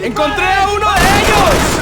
¡Encontré a uno de ellos!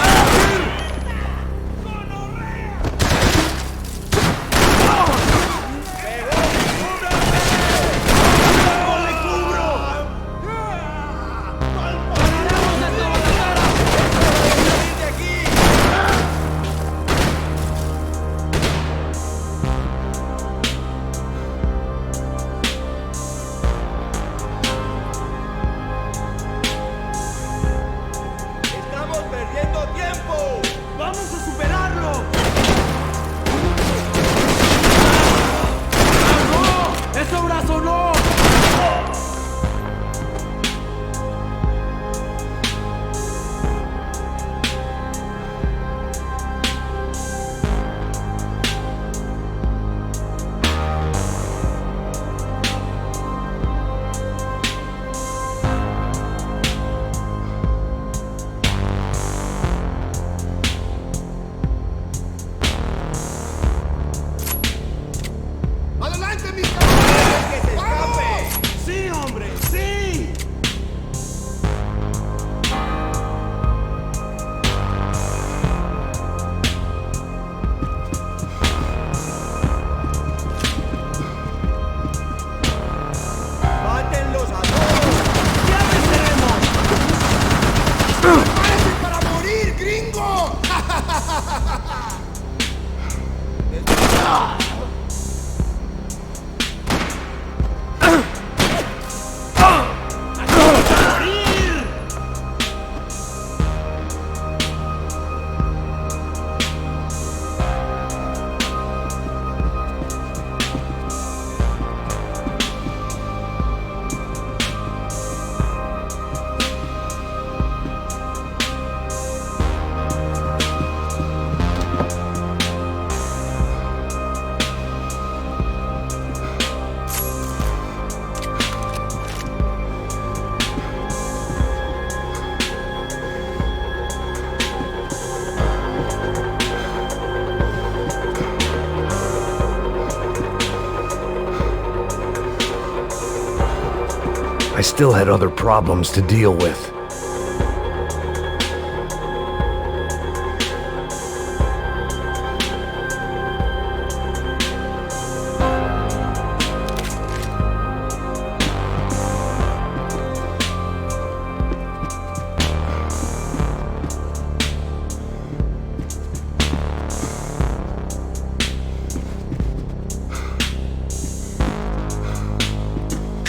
I still had other problems to deal with.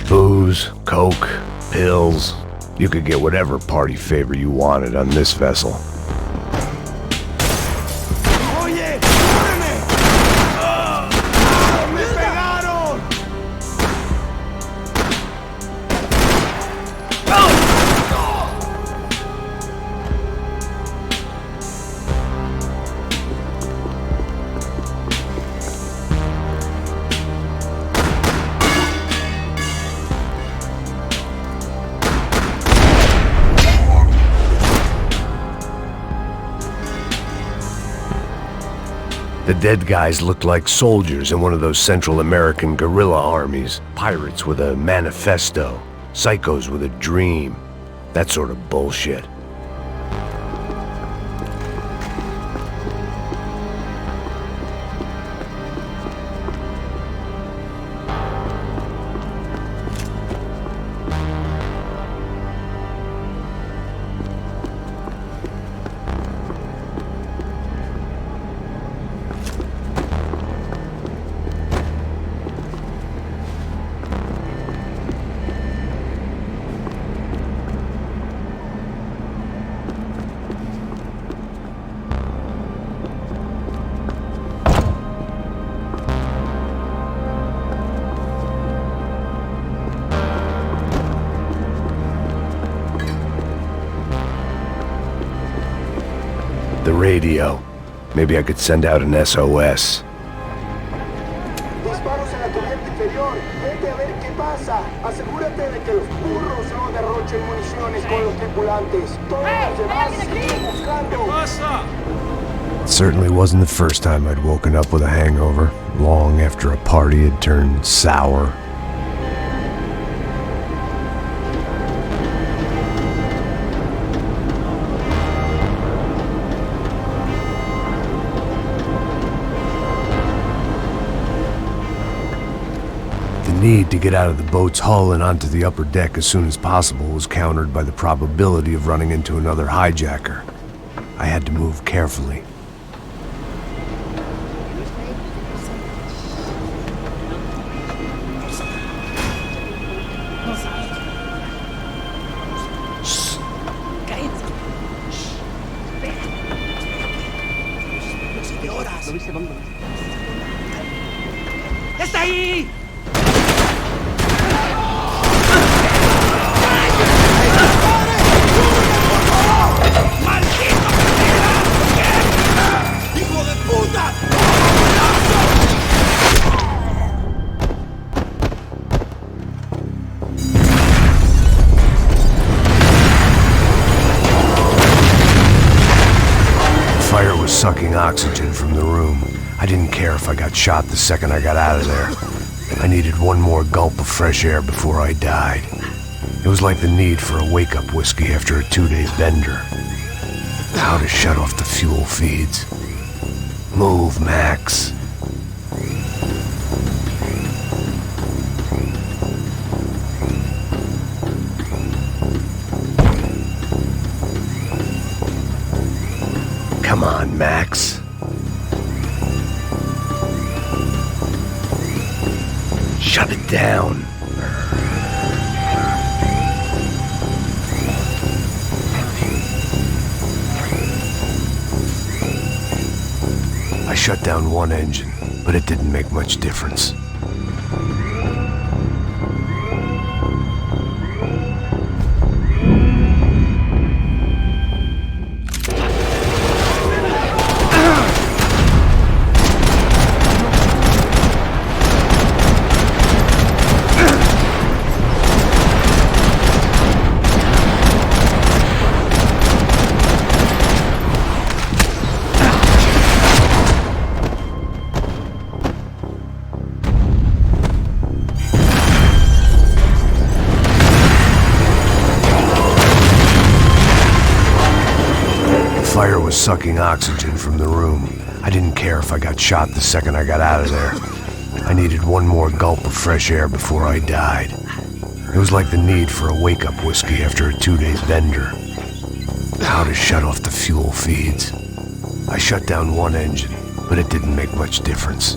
Booze, coke, pills. You could get whatever party favor you wanted on this vessel. ¡Oye! ¡Cúbreme! ¡Me pegaron! The dead guys looked like soldiers in one of those Central American guerrilla armies. Pirates with a manifesto, psychos with a dream. That sort of bullshit. The radio. Maybe I could send out an SOS. Disparos en la cubierta inferior. Vete a ver qué pasa. Asegúrate de que los burros no derrochen municiones con los tripulantes. Todos los demás siguen buscando. It certainly wasn't the first time I'd woken up with a hangover, long after a party had turned sour. need to get out of the boat's hull and onto the upper deck as soon as possible was countered by the probability of running into another hijacker. I had to move carefully. ¡Está ahí! ¡Hijo de puta! Fire was sucking oxygen from the room. I didn't care if I got shot the second I got out of there. I needed one more gulp of fresh air before I died. It was like the need for a wake-up whiskey after a 2-day bender. How to shut off the fuel feeds. Move, Max. Come on, Max. Shut it down. I shut down one engine, but it didn't make much difference. Fire was sucking oxygen from the room. I didn't care if I got shot the second I got out of there. I needed one more gulp of fresh air before I died. It was like the need for a wake-up whiskey after a 2-day bender. How to shut off the fuel feeds. I shut down one engine, but it didn't make much difference.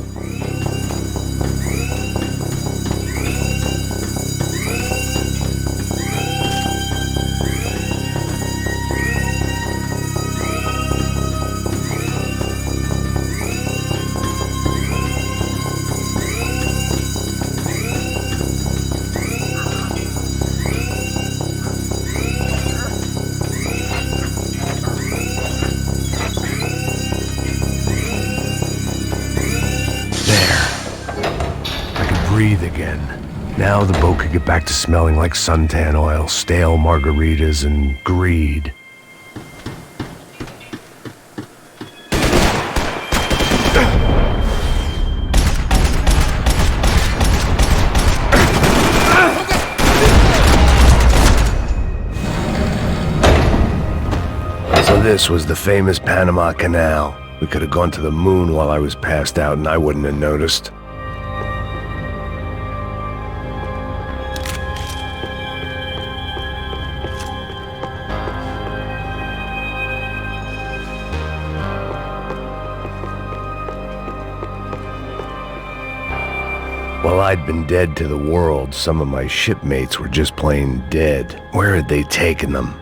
Breathe again. Now the boat could get back to smelling like suntan oil, stale margaritas, and greed. So this was the famous Panama Canal. We could have gone to the moon while I was passed out and I wouldn't have noticed. While I'd been dead to the world, some of my shipmates were just plain dead. Where had they taken them?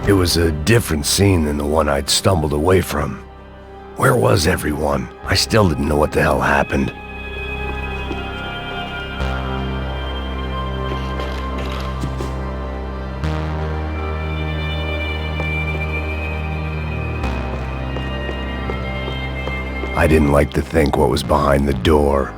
It was a different scene than the one I'd stumbled away from. Where was everyone? I still didn't know what the hell happened. I didn't like to think what was behind the door.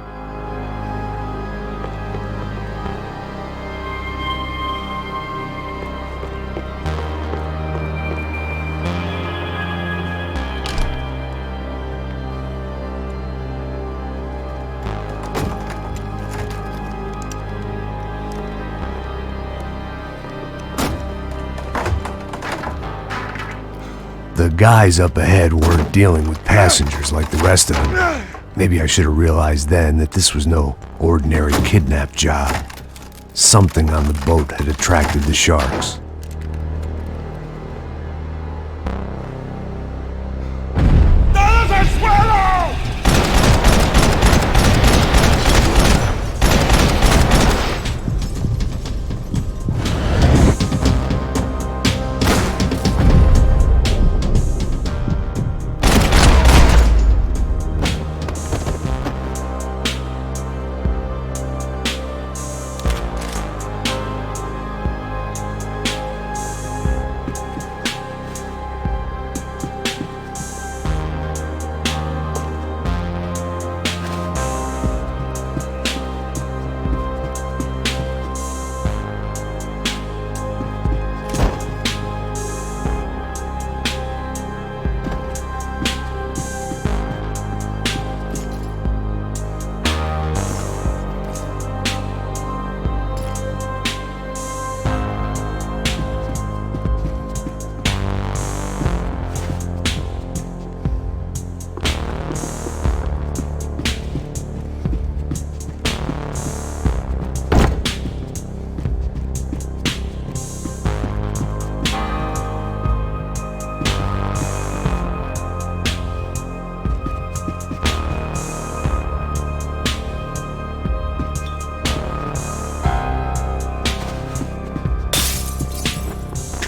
The guys up ahead weren't dealing with passengers like the rest of them. Maybe I should have realized then that this was no ordinary kidnap job. Something on the boat had attracted the sharks. ¡Todos al suelo!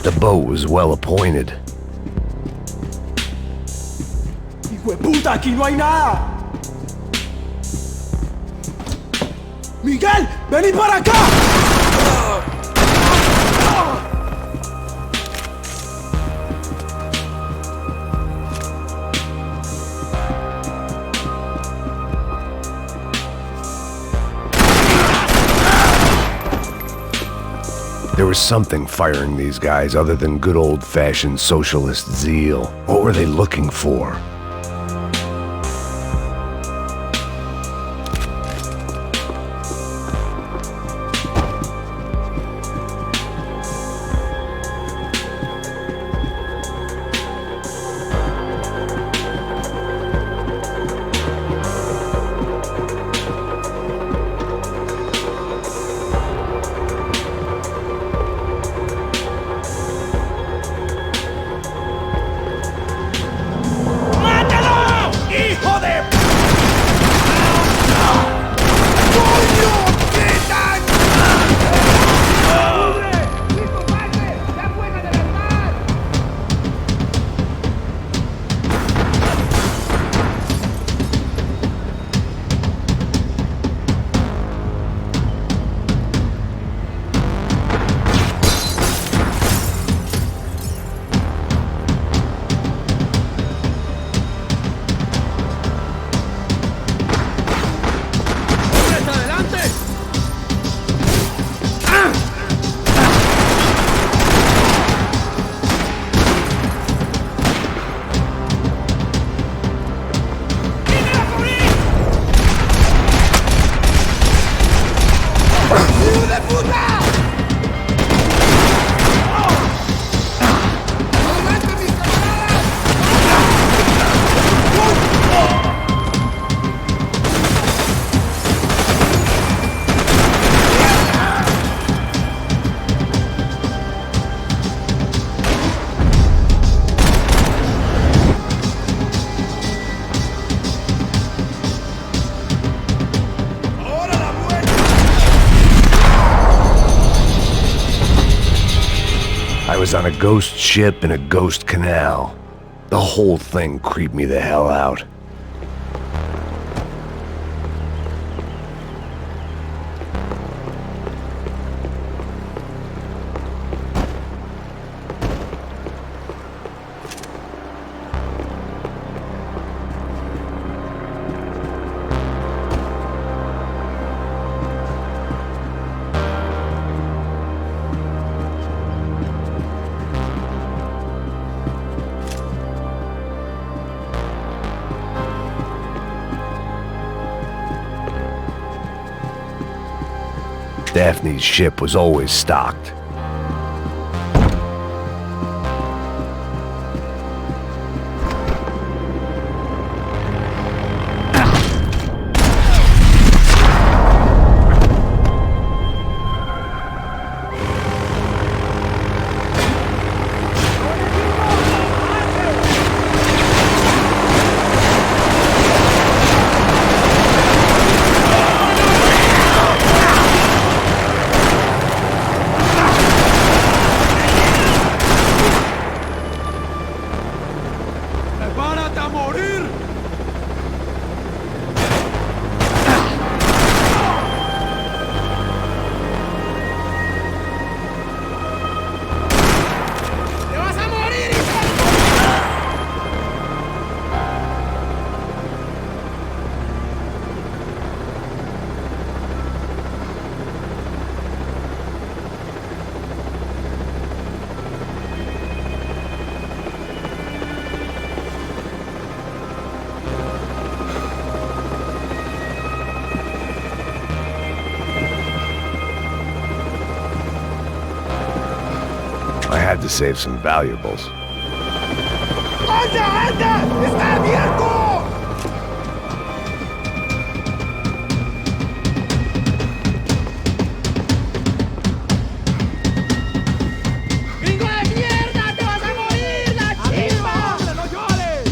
The boat was well appointed. ¡Hijo de puta! ¡Aquí no hay nada! ¡Miguel! ¡Vení para acá! There was something firing these guys other than good old-fashioned socialist zeal. What were they looking for? I was on a ghost ship in a ghost canal. The whole thing creeped me the hell out. Daphne's ship was always stocked. ¡Prepárate a morir! ¡Te vas a morir, hijo de I had to save some valuables. ¡Anda, anda! ¡Está abierto! ¡Gringo de mierda! ¡Te vas a morir, la chiva! ¡No llores!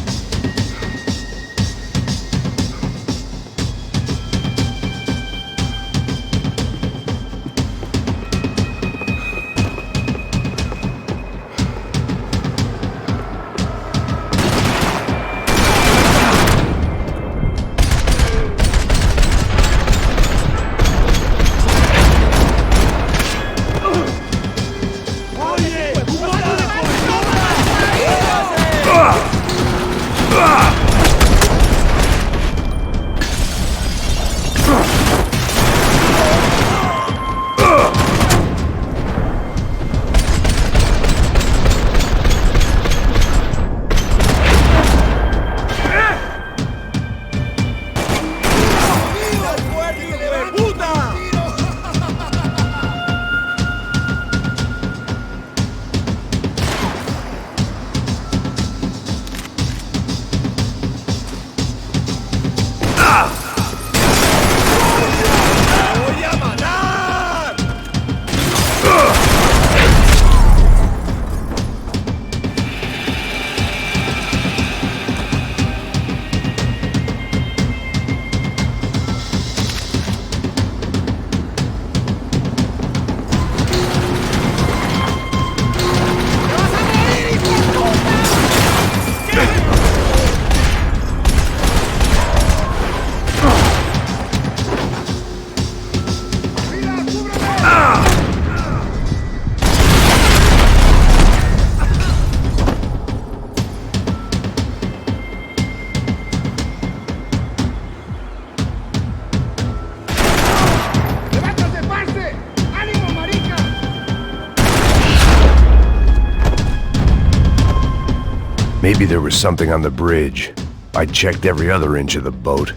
Maybe there was something on the bridge. I checked every other inch of the boat.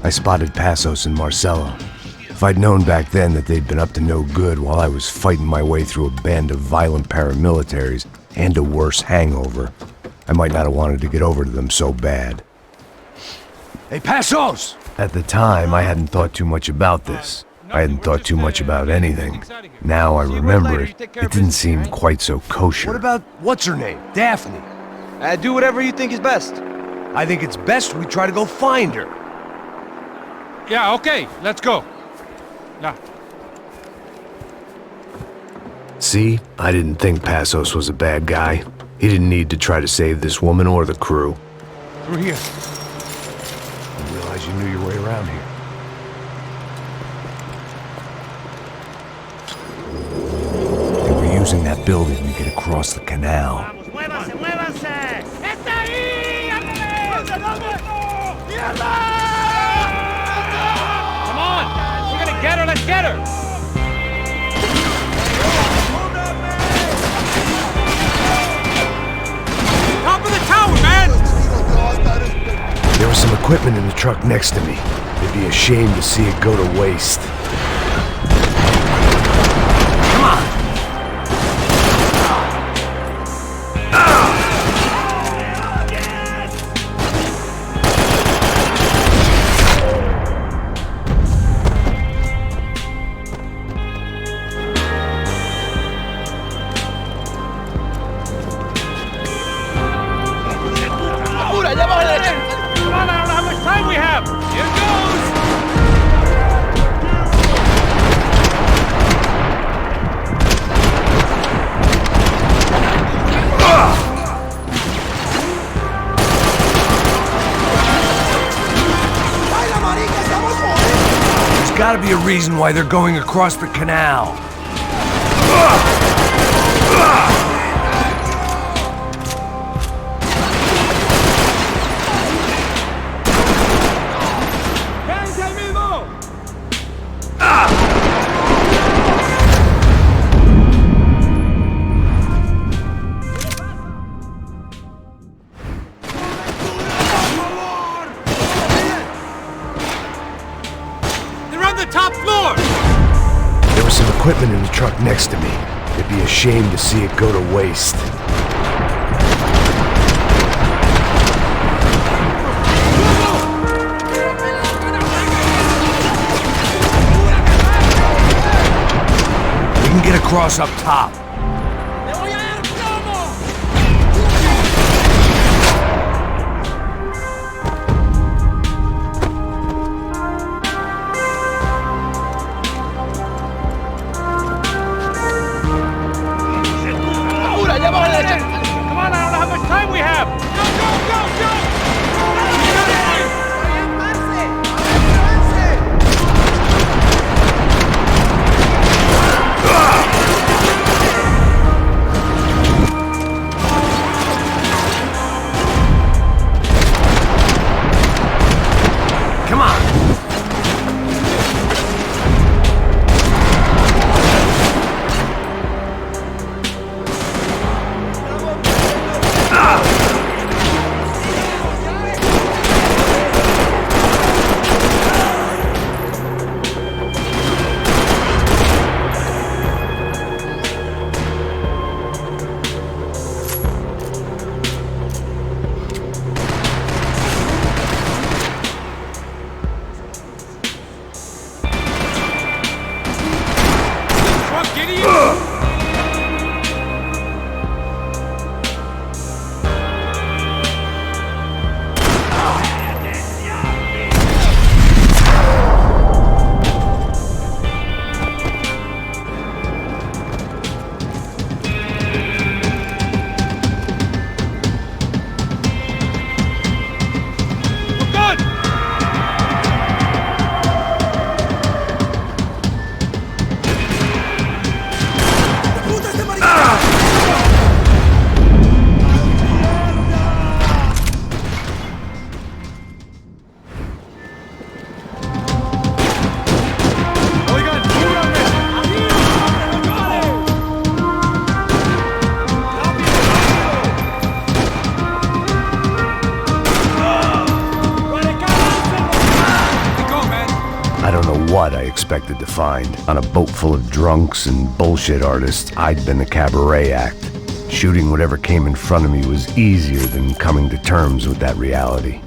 I spotted Passos and Marcelo. If I'd known back then that they'd been up to no good while I was fighting my way through a band of violent paramilitaries and a worse hangover, I might not have wanted to get over to them so bad. Hey, Passos! At the time, I hadn't thought too much about this. I hadn't thought too much about anything. Now I remember it, it didn't seem quite so kosher. What about, what's her name? Daphne. Do whatever you think is best. I think it's best we try to go find her. Yeah, okay, let's go. Yeah. See? I didn't think Passos was a bad guy. He didn't need to try to save this woman or the crew. Through here. Didn't realize you knew your way around here. They were using that building to get across the canal. Vamos, muévanse, muévanse. ¡Está ahí! ¡Ándale! ¡Mierda! Come on! We're gonna get her, let's get her! Top of the tower, man! There was some equipment in the truck next to me. It'd be a shame to see it go to waste. Come on! Come on, I don't know how much time we have! Here goes! There's gotta be a reason why they're going across the canal. ¡Quédense ahí mismo! They're on the top floor! There was some equipment in the truck next to me. It'd be a shame to see it go to waste. We can get across up top. ¡Le voy a dar plomo! Come on, I don't know how much time we have! Go, go, go, go! Come on! Truck, idiot! We're good! Oigan, I don't know what I expected to find. On a boat full of drunks and bullshit artists, I'd been the cabaret act. Shooting whatever came in front of me was easier than coming to terms with that reality.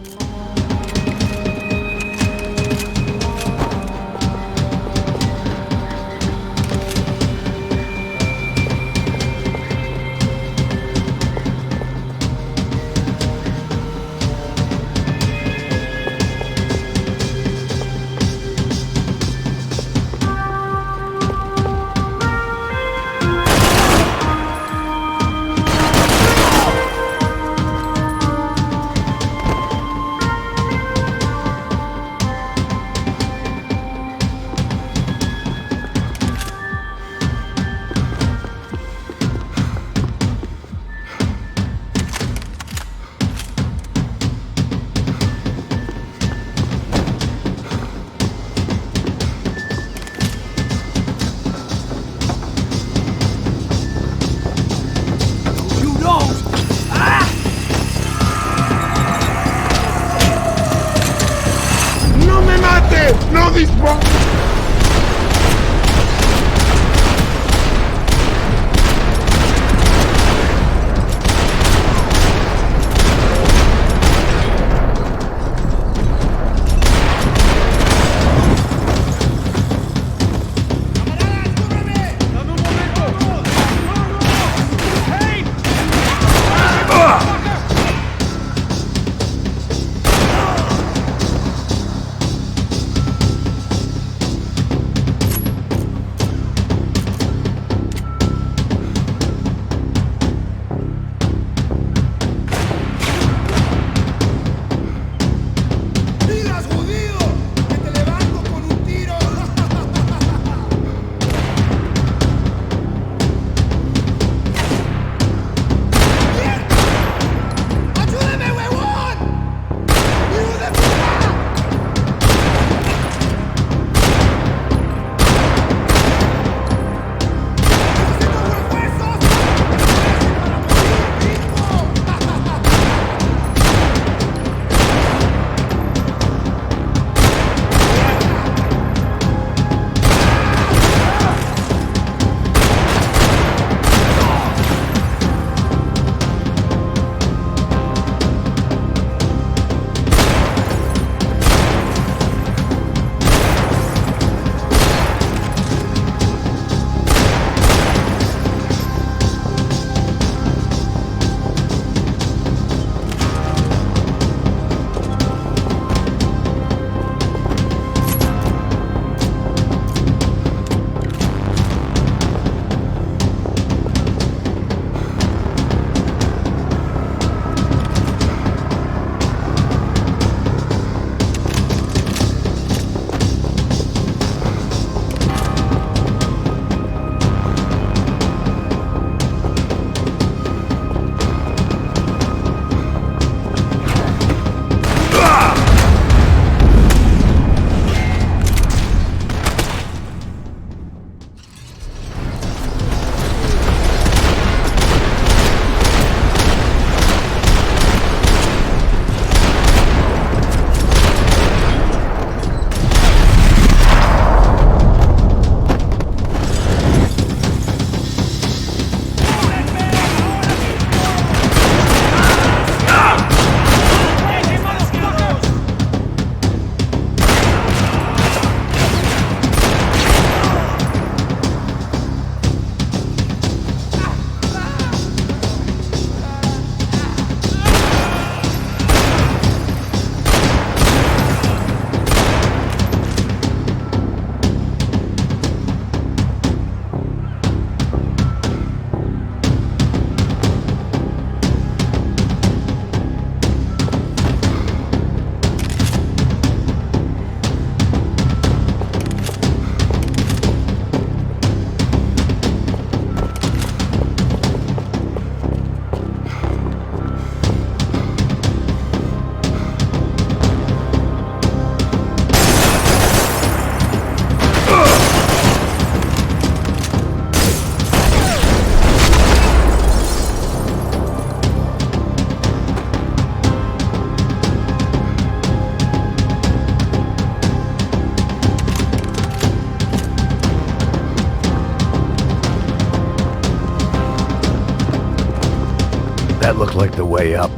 That looked like the way up,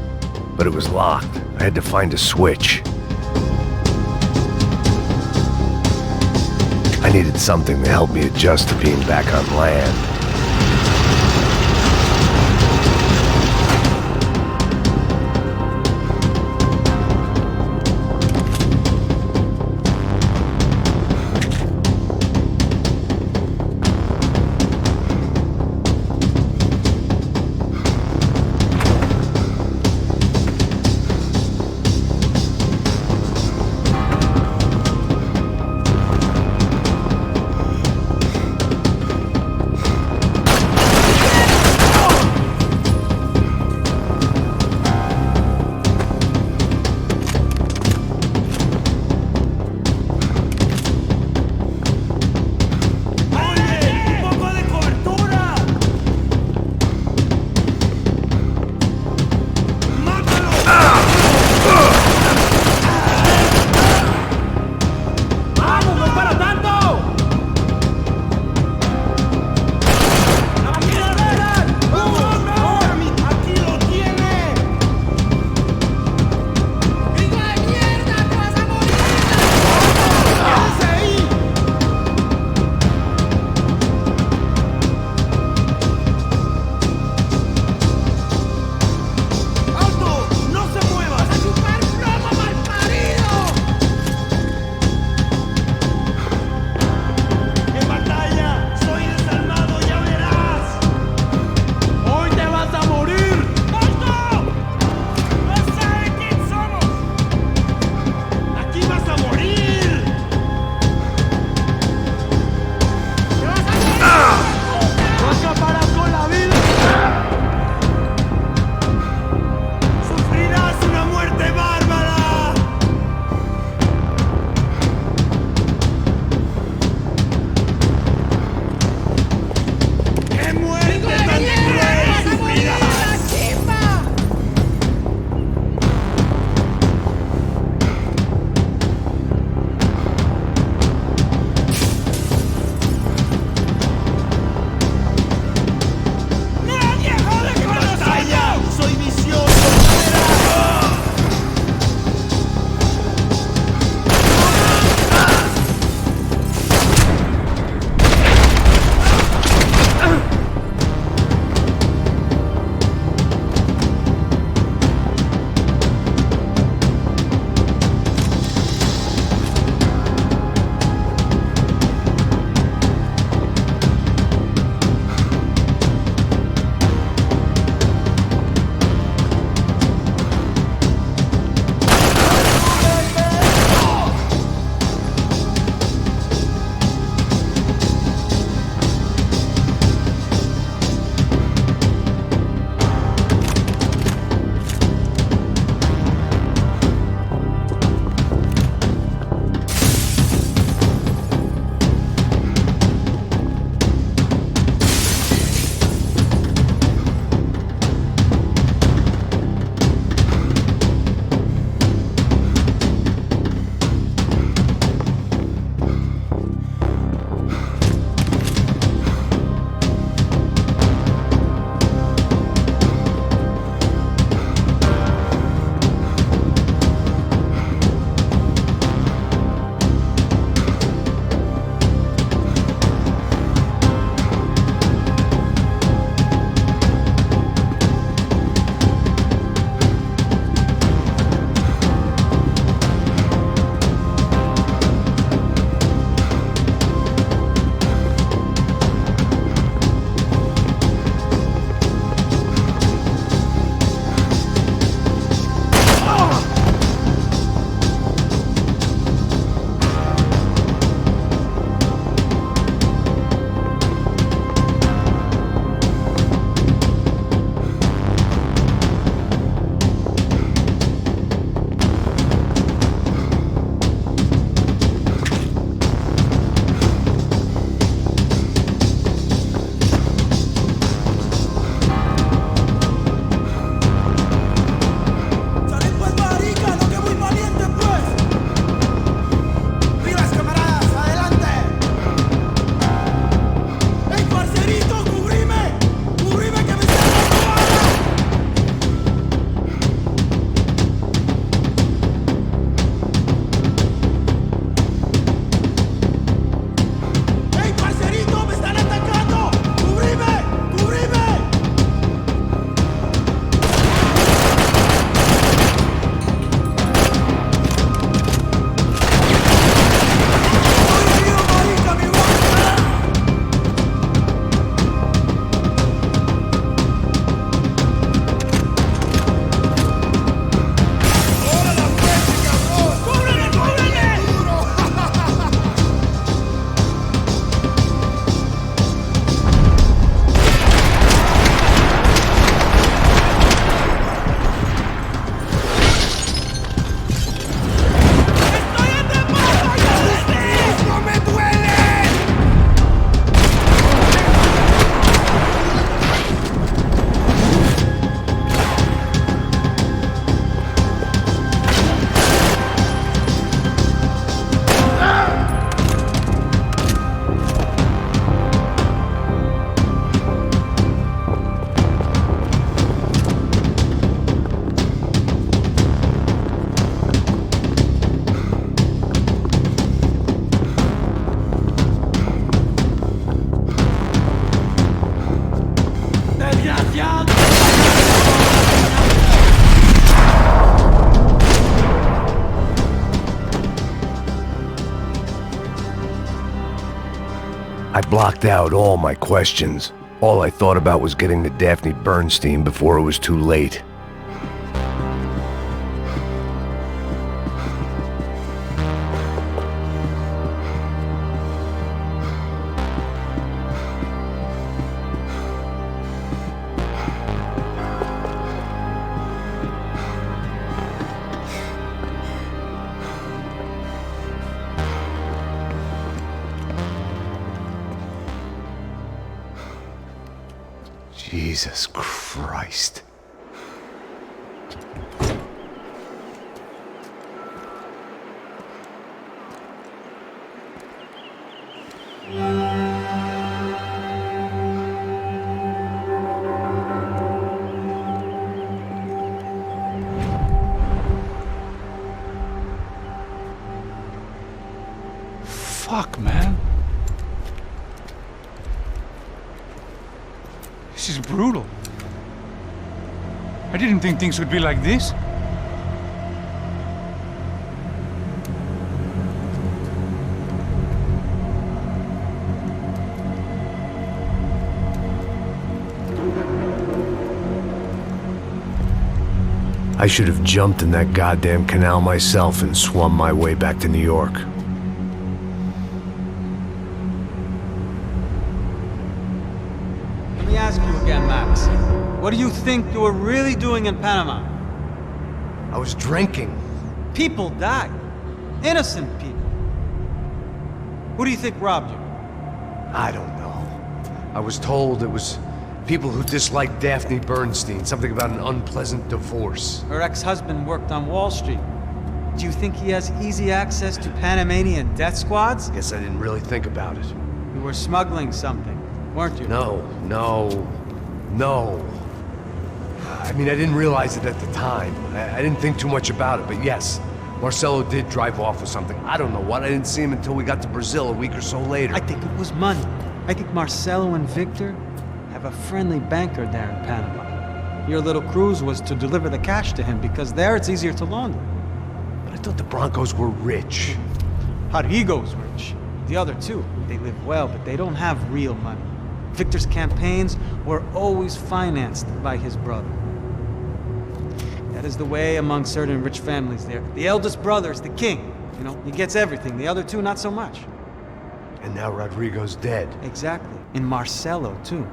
but it was locked. I had to find a switch. I needed something to help me adjust to being back on land. I blocked out all my questions. All I thought about was getting to Daphne Bernstein before it was too late. Jesus Christ. Fuck, man. This is brutal. I didn't think things would be like this. I should have jumped in that goddamn canal myself and swum my way back to New York. Let me ask you again, Max. What do you think you were really doing in Panama? I was drinking. People died. Innocent people. Who do you think robbed you? I don't know. I was told it was people who disliked Daphne Bernstein, something about an unpleasant divorce. Her ex-husband worked on Wall Street. Do you think he has easy access to Panamanian death squads? Guess I didn't really think about it. You were smuggling something, weren't you? No. I mean, I didn't realize it at the time. I didn't think too much about it, but yes, Marcelo did drive off with something. I don't know what. I didn't see him until we got to Brazil a week or so later. I think it was money. I think Marcelo and Victor have a friendly banker there in Panama. Your little cruise was to deliver the cash to him because there it's easier to launder. But I thought the Broncos were rich. Rodrigo's rich. The other two, they live well, but they don't have real money. Victor's campaigns were always financed by his brother. That is the way among certain rich families there. The eldest brother is the king. You know, he gets everything. The other two, not so much. And now Rodrigo's dead. Exactly. And Marcelo, too.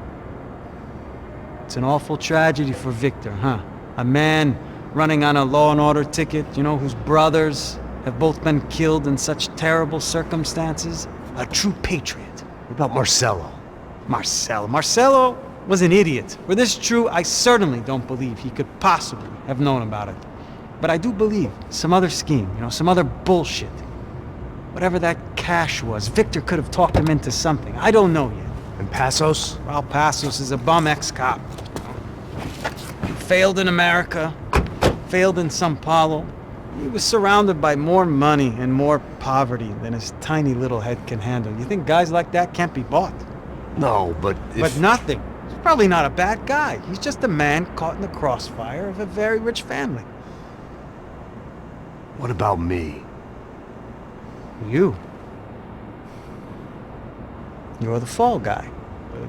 It's an awful tragedy for Victor, huh? A man running on a law and order ticket, you know, whose brothers have both been killed in such terrible circumstances. A true patriot. What about Marcelo? Marcelo was an idiot. Were this true, I certainly don't believe he could possibly have known about it. But I do believe some other scheme, you know, some other bullshit. Whatever that cash was, Victor could have talked him into something. I don't know yet. And Passos? Well, Passos is a bum ex-cop. He failed in America, failed in Sao Paulo. He was surrounded by more money and more poverty than his tiny little head can handle. You think guys like that can't be bought? No, but But nothing. He's probably not a bad guy. He's just a man caught in the crossfire of a very rich family. What about me? You. You're the fall guy.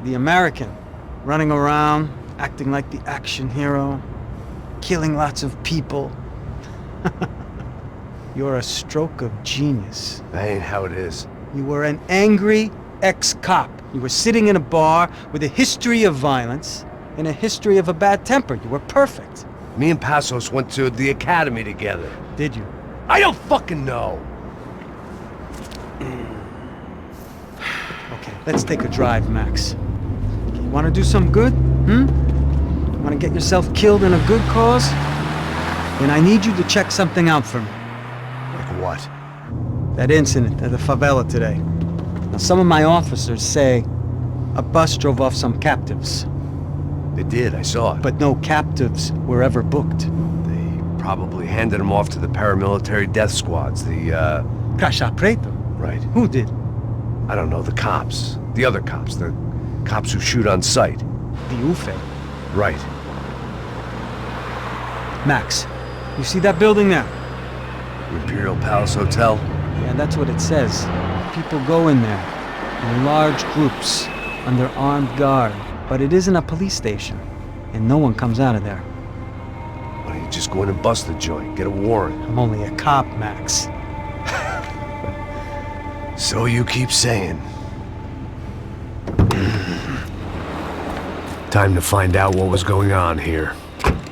The American. Running around, acting like the action hero. Killing lots of people. You're a stroke of genius. That ain't how it is. You were an angry ex-cop. You were sitting in a bar with a history of violence and a history of a bad temper. You were perfect. Me and Passos went to the academy together. Did you? I don't fucking know. Okay, let's take a drive, Max. You want to do some good? Want to get yourself killed in a good cause? Then I need you to check something out for me. Like what? That incident at the favela today. Now, some of my officers say a bus drove off some captives. They did, I saw it. But no captives were ever booked. They probably handed them off to the paramilitary death squads, the, Caixa Preto? Right. Who did? I don't know, the cops. The other cops. The cops who shoot on sight. The UFE. Right. Max, you see that building there? Imperial Palace Hotel? Yeah, that's what it says. People go in there, in large groups, under armed guard. But it isn't a police station, and no one comes out of there. Why don't you just go in and bust the joint? Get a warrant. I'm only a cop, Max. So you keep saying. Time to find out what was going on here.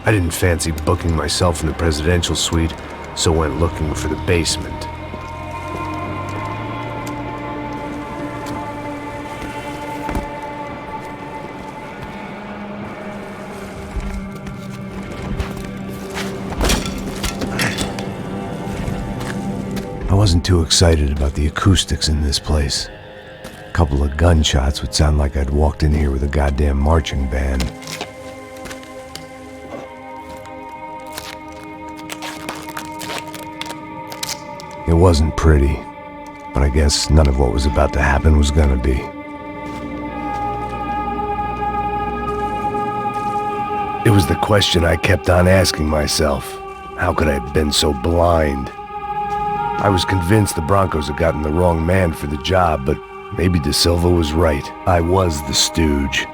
I didn't fancy booking myself in the presidential suite, so went looking for the basement. I wasn't too excited about the acoustics in this place. A couple of gunshots would sound like I'd walked in here with a goddamn marching band. It wasn't pretty, but I guess none of what was about to happen was gonna be. It was the question I kept on asking myself. How could I have been so blind? I was convinced the Broncos had gotten the wrong man for the job, but maybe De Silva was right. I was the stooge.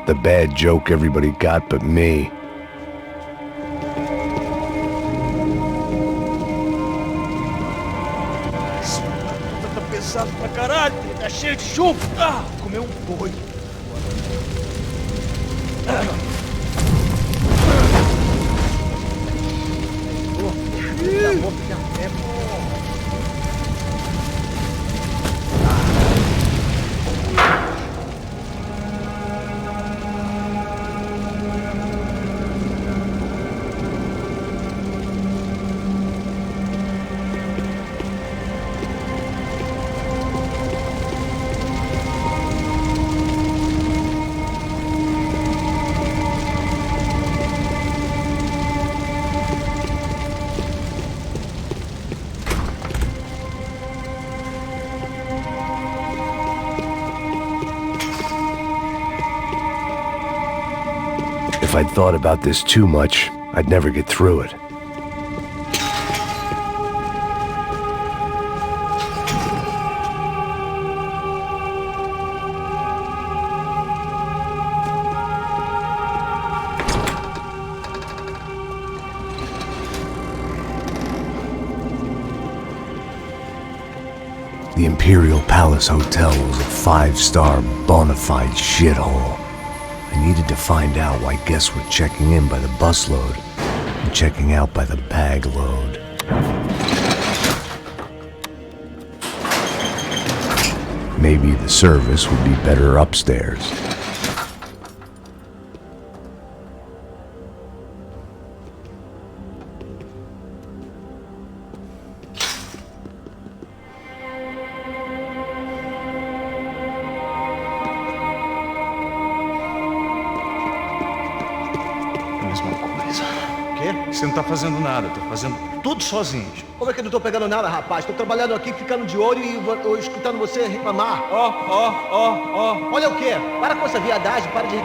The bad joke everybody got but me. Tá pesado pra caralho, tá cheio de chumbo. Ah, comeu boi. If I'd thought about this too much, I'd never get through it. The Imperial Palace Hotel was a five-star, bona fide shithole. I needed to find out why guests were checking in by the busload and checking out by the bag load. Maybe the service would be better upstairs. Você não tá fazendo nada, tô fazendo tudo sozinho. Como é que eu não tô pegando nada, rapaz? Tô trabalhando aqui, ficando de olho e escutando você reclamar. Ó. Olha o quê? Para com essa viadagem, para de...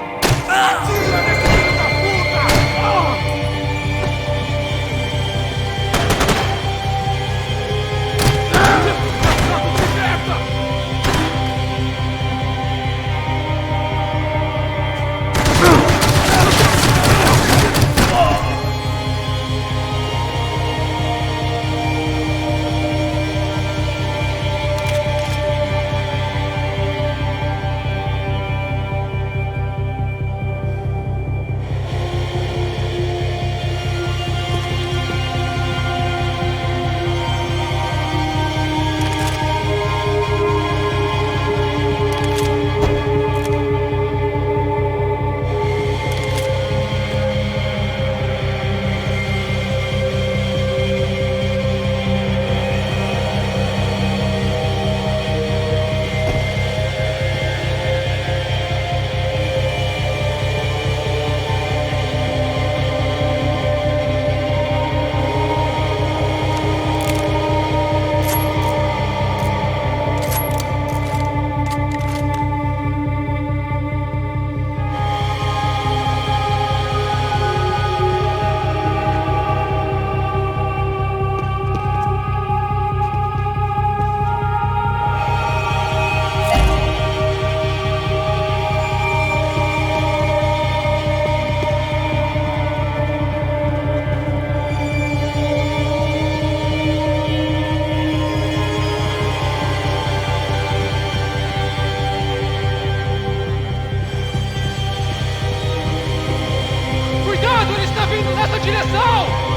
vindo nessa direção!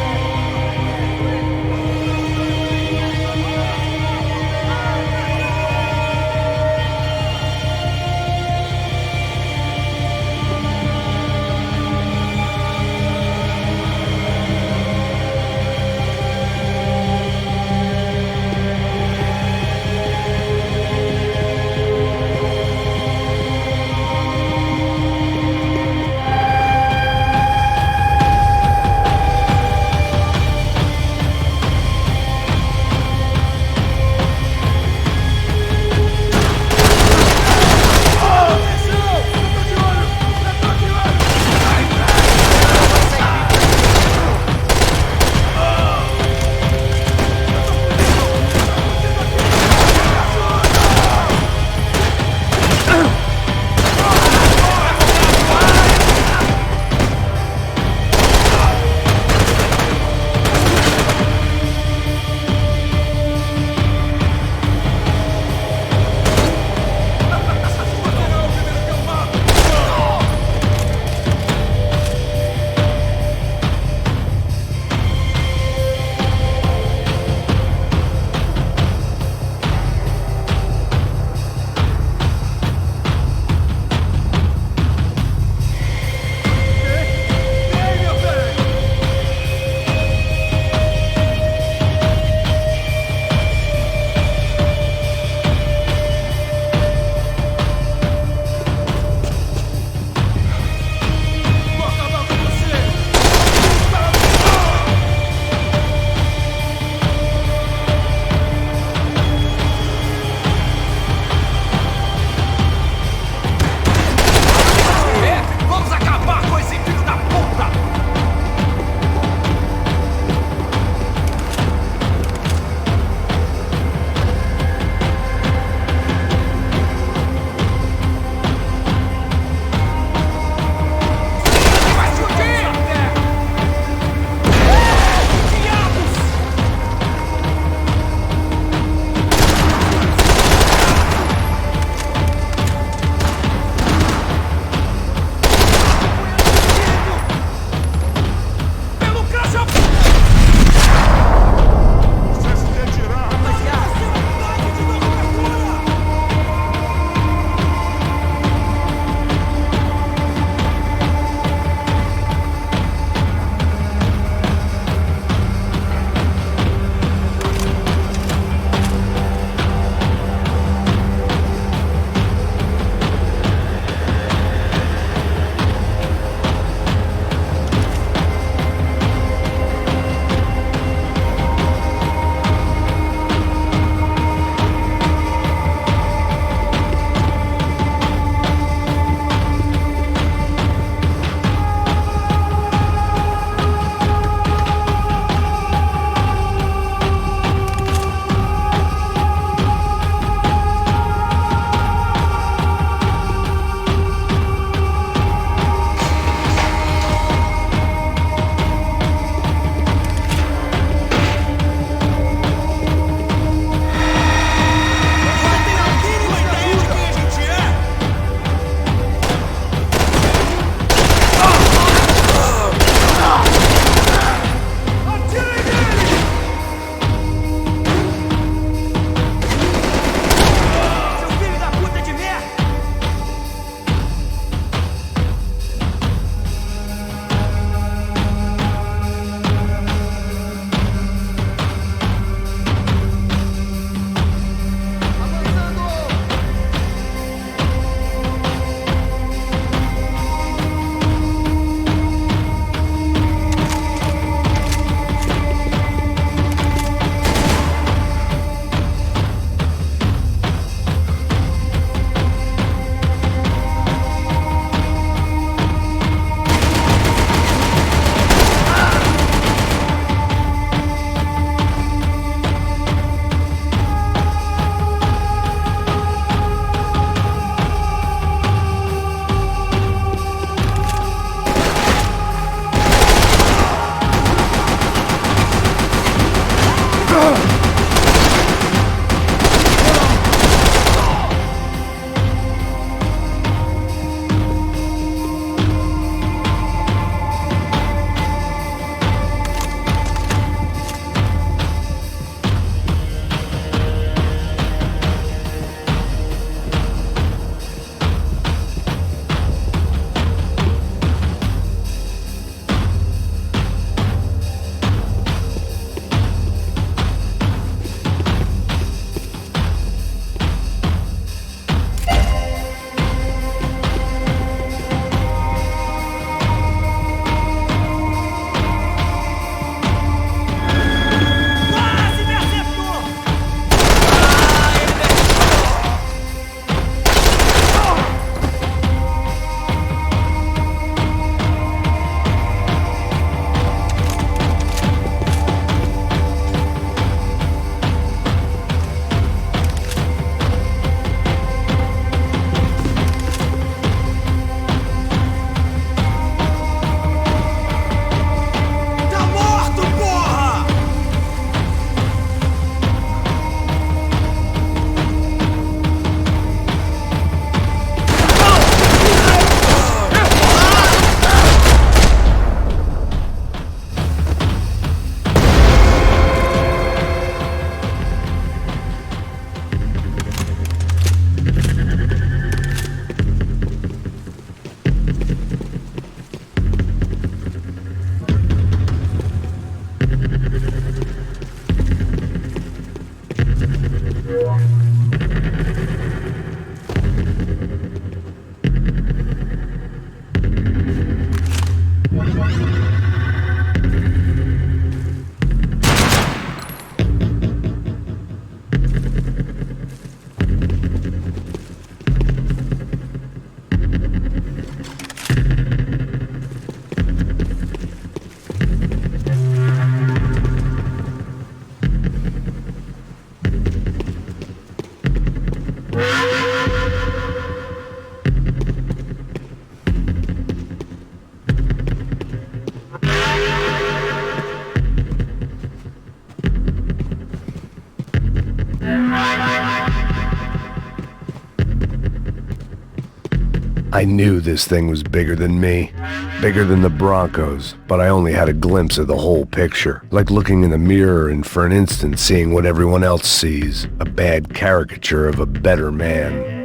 I knew this thing was bigger than me, bigger than the Broncos, but I only had a glimpse of the whole picture, like looking in the mirror and for an instant seeing what everyone else sees, a bad caricature of a better man.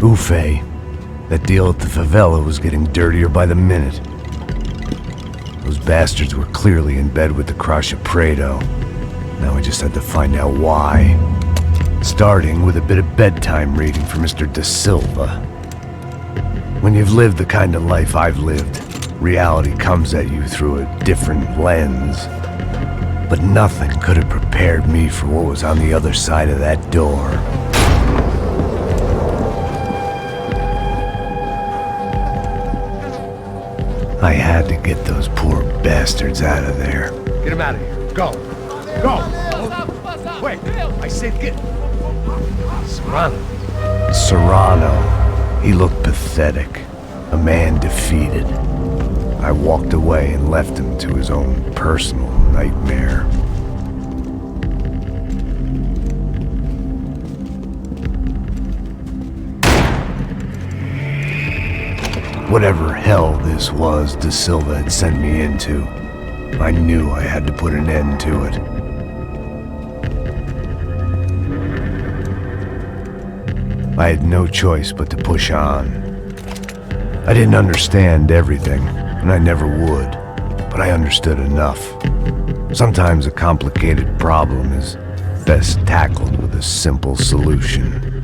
Ufe. That deal at the favela was getting dirtier by the minute. Those bastards were clearly in bed with the Crusher Prado. Now I just had to find out why. Starting with a bit of bedtime reading for Mr. Da Silva. When you've lived the kind of life I've lived, reality comes at you through a different lens. But nothing could have prepared me for what was on the other side of that door. I had to get those poor bastards out of there. Get him out of here. Go. Go. Wait, I said get... Serrano. Serrano. He looked pathetic. A man defeated. I walked away and left him to his own personal nightmare. Whatever hell this was Da Silva had sent me into, I knew I had to put an end to it. I had no choice but to push on. I didn't understand everything, and I never would, but I understood enough. Sometimes a complicated problem is best tackled with a simple solution.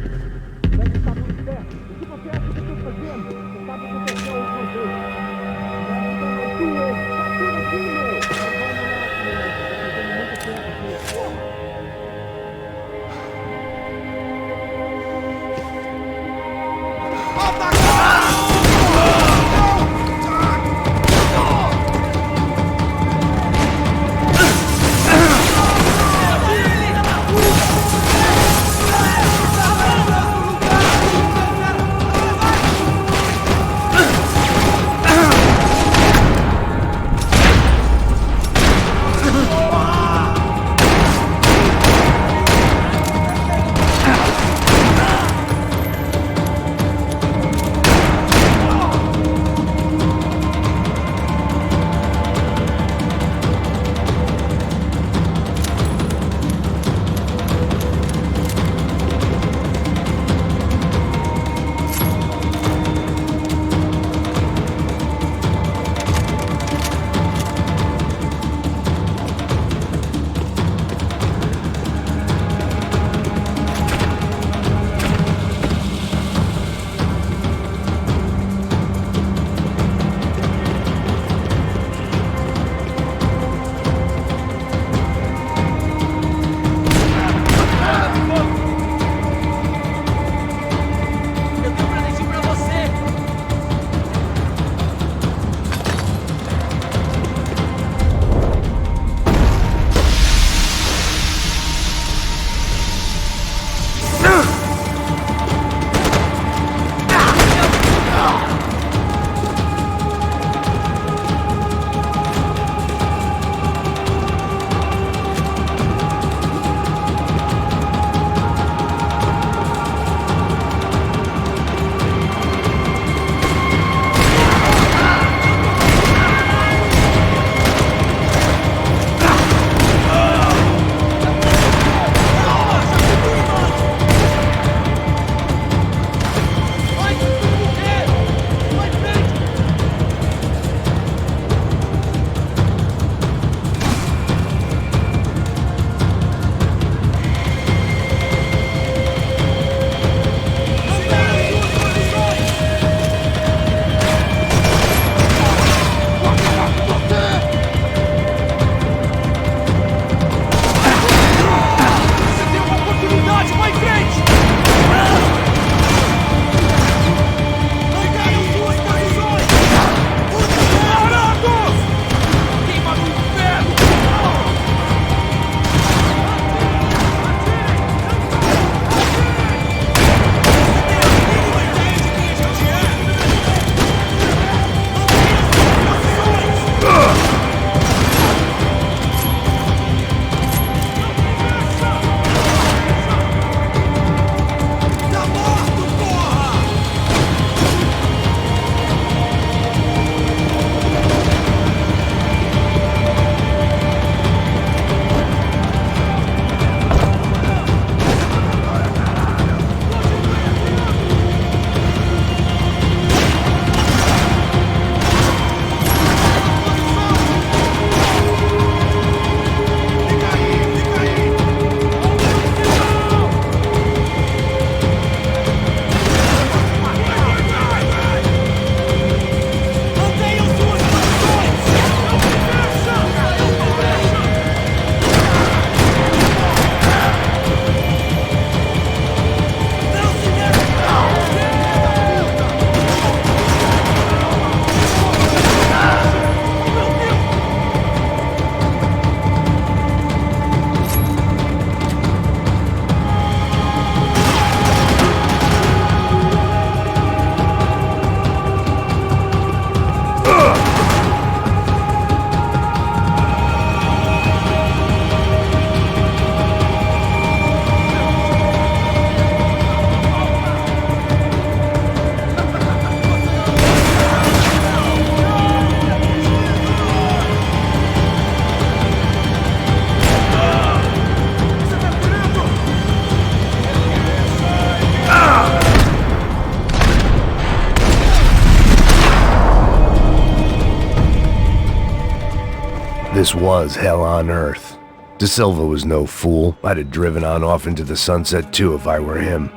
This was hell on earth. De Silva was no fool. I'd have driven on off into the sunset too if I were him.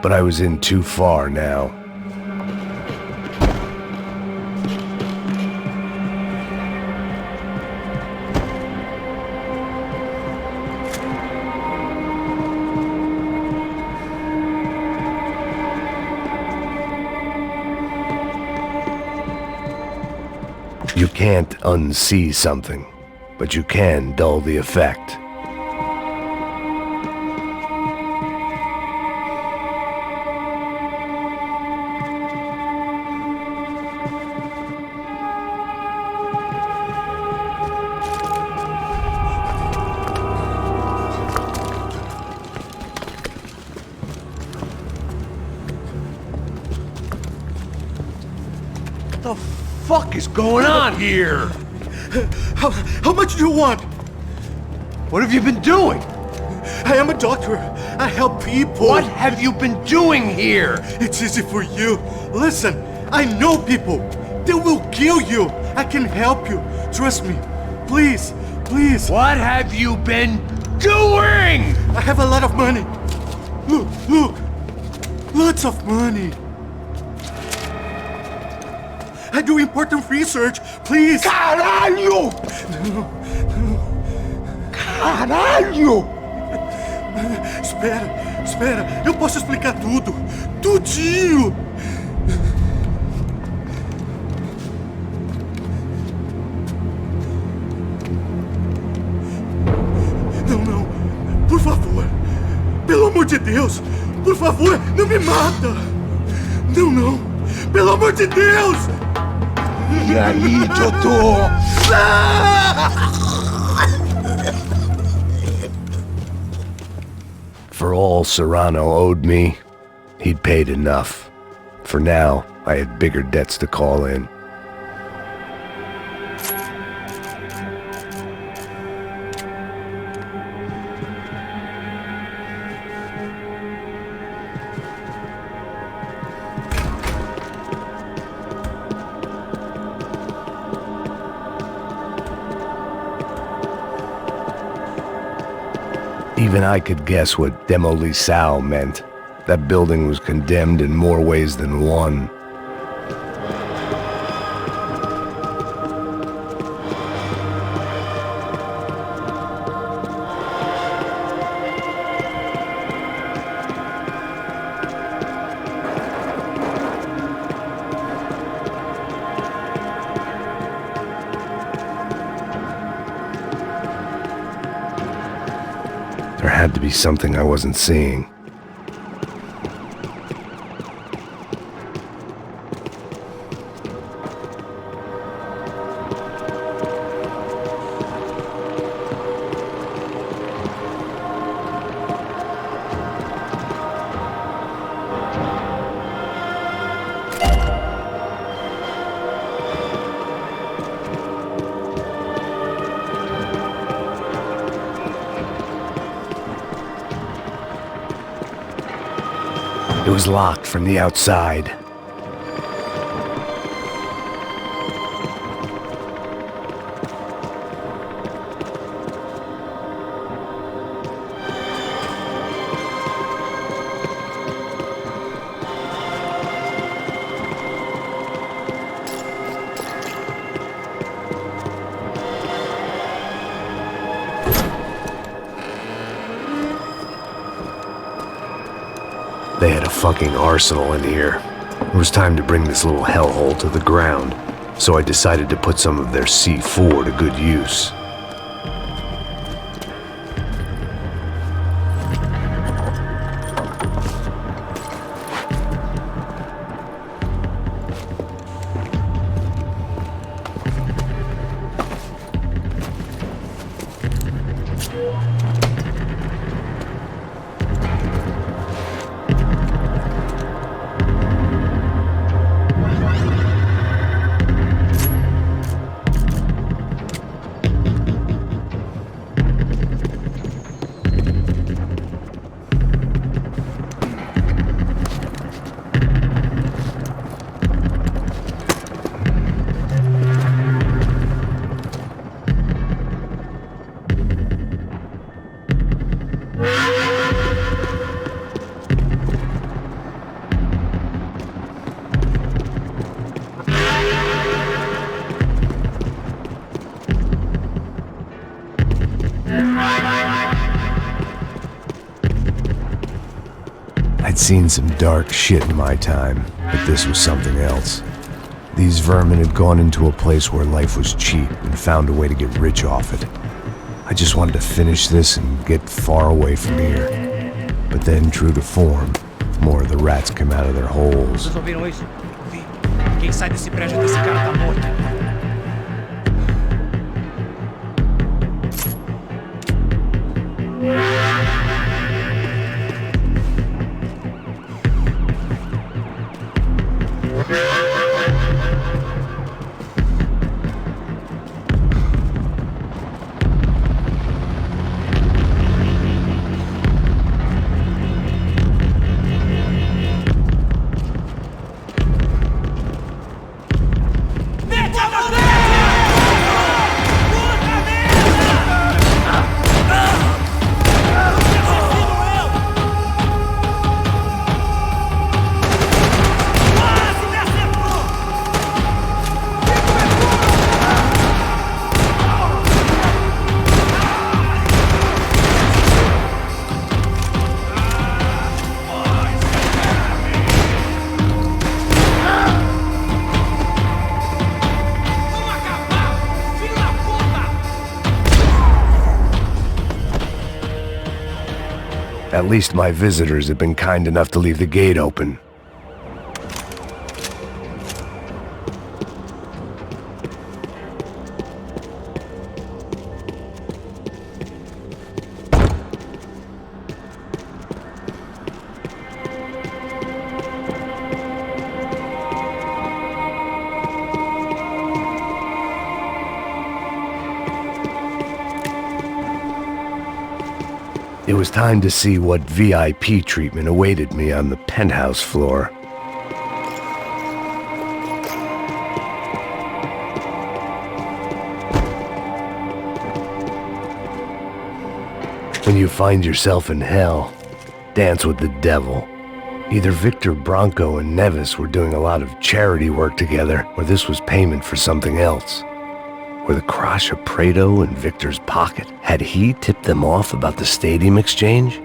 But I was in too far now. You can't unsee something, but you can dull the effect. What the fuck is going on here? How much do you want? What have you been doing? I am a doctor. I help people. What have you been doing here? It's easy for you. Listen, I know people. They will kill you. I can help you. Trust me. Please, please. What have you been doing? I have a lot of money. Look, look. Lots of money. I do important research. Please. Caralho! Caralho! Espera. Eu posso explicar tudo. Tudinho. Não. Por favor. Pelo amor de Deus. Por favor, não me mata. Não. Pelo amor de Deus. E aí, doutor? For all Serrano owed me, he'd paid enough. For now, I had bigger debts to call in. Even I could guess what demolissao meant. That building was condemned in more ways than one. There had to be something I wasn't seeing. It was locked from the outside. They had a fucking arsenal in here. It was time to bring this little hellhole to the ground, so I decided to put some of their C4 to good use. I'd seen some dark shit in my time, but this was something else. These vermin had gone into a place where life was cheap and found a way to get rich off it. I just wanted to finish this and get far away from here. But then, true to form, more of the rats came out of their holes. Vocês ouviram isso? Vi. Quem sai desse prédio desse cara tá morto. At least my visitors had been kind enough to leave the gate open. It was time to see what VIP treatment awaited me on the penthouse floor. When you find yourself in hell, dance with the devil. Either Victor Bronco and Nevis were doing a lot of charity work together, or this was payment for something else. Were the Crasha Prado in Victor's pocket? Had he tipped them off about the stadium exchange?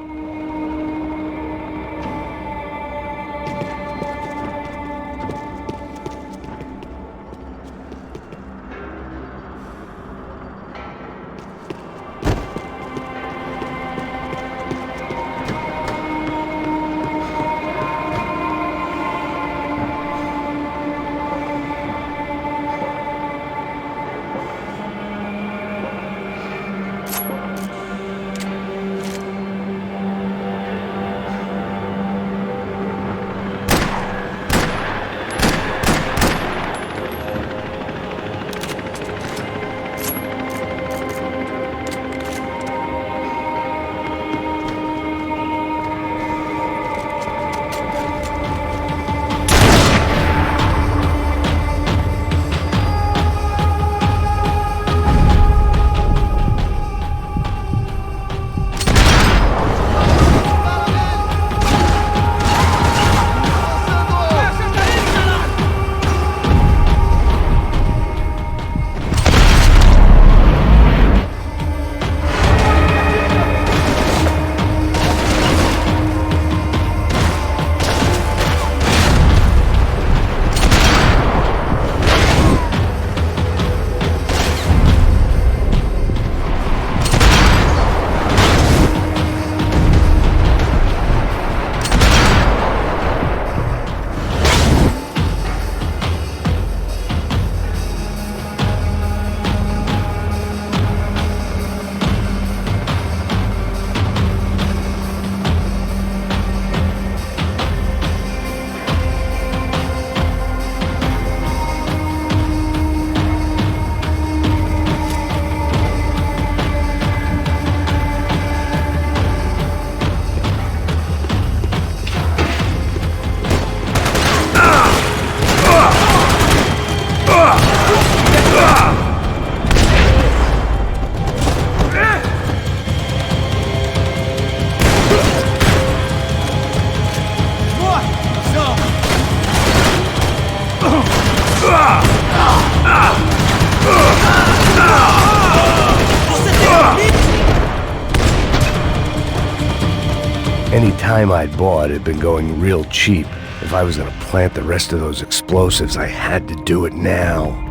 Any time I'd bought had been going real cheap. If I was gonna plant the rest of those explosives, I had to do it now.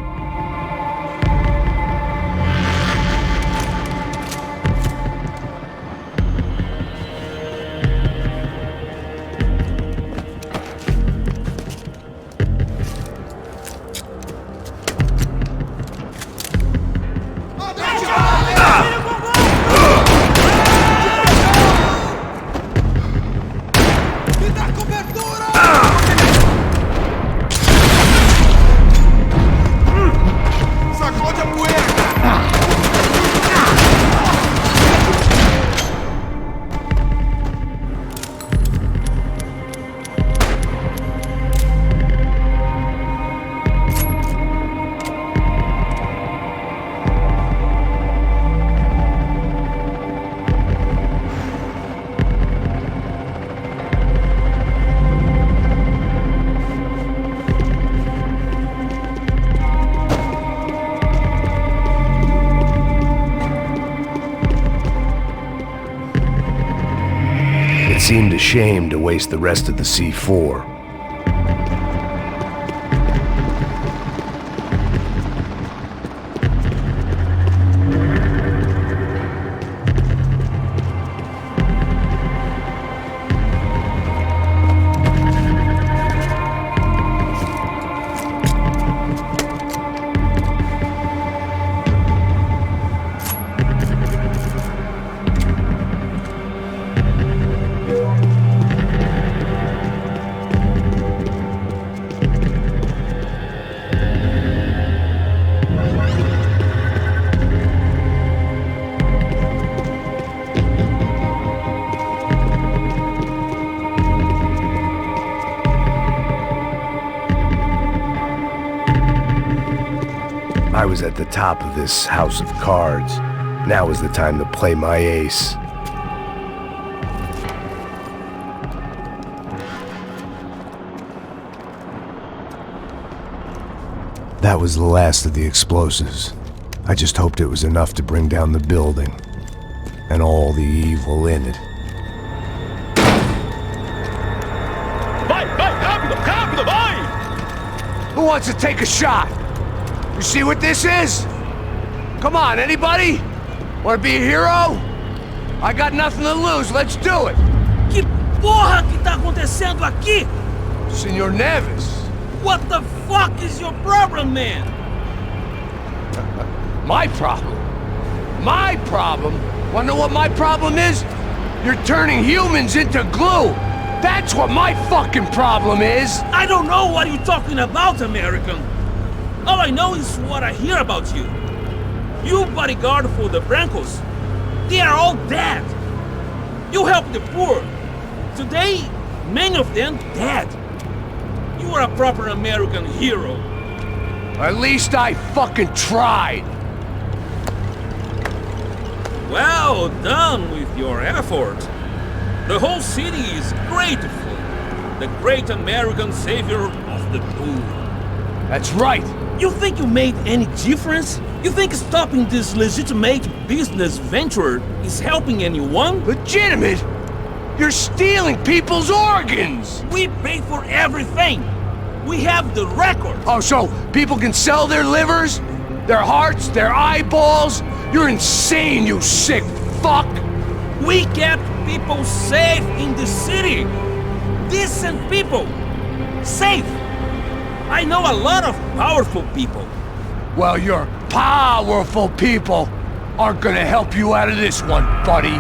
It seemed a shame to waste the rest of the C4. I was at the top of this house of cards. Now was the time to play my ace. That was the last of the explosives. I just hoped it was enough to bring down the building and all the evil in it. Vai, rápido, rápido, vai! Who wants to take a shot? You see what this is? Come on, anybody? Want to be a hero? I got nothing to lose, let's do it! Que porra que tá acontecendo aqui? Senor Neves. What the fuck is your problem, man? My problem? My problem? Wanna know what my problem is? You're turning humans into glue! That's what my fucking problem is! I don't know what you're talking about, American. All I know is what I hear about you. You bodyguard for the Brancos. They are all dead. You help the poor. Today, many of them dead. You are a proper American hero. At least I fucking tried! Well done with your effort. The whole city is grateful. The great American savior of the poor. That's right! You think you made any difference? You think stopping this legitimate business venture is helping anyone? Legitimate? You're stealing people's organs! We pay for everything! We have the record! Oh, so people can sell their livers? Their hearts? Their eyeballs? You're insane, you sick fuck! We kept people safe in the city! Decent people! Safe! I know a lot of powerful people. Well, your powerful people aren't gonna help you out of this one, buddy.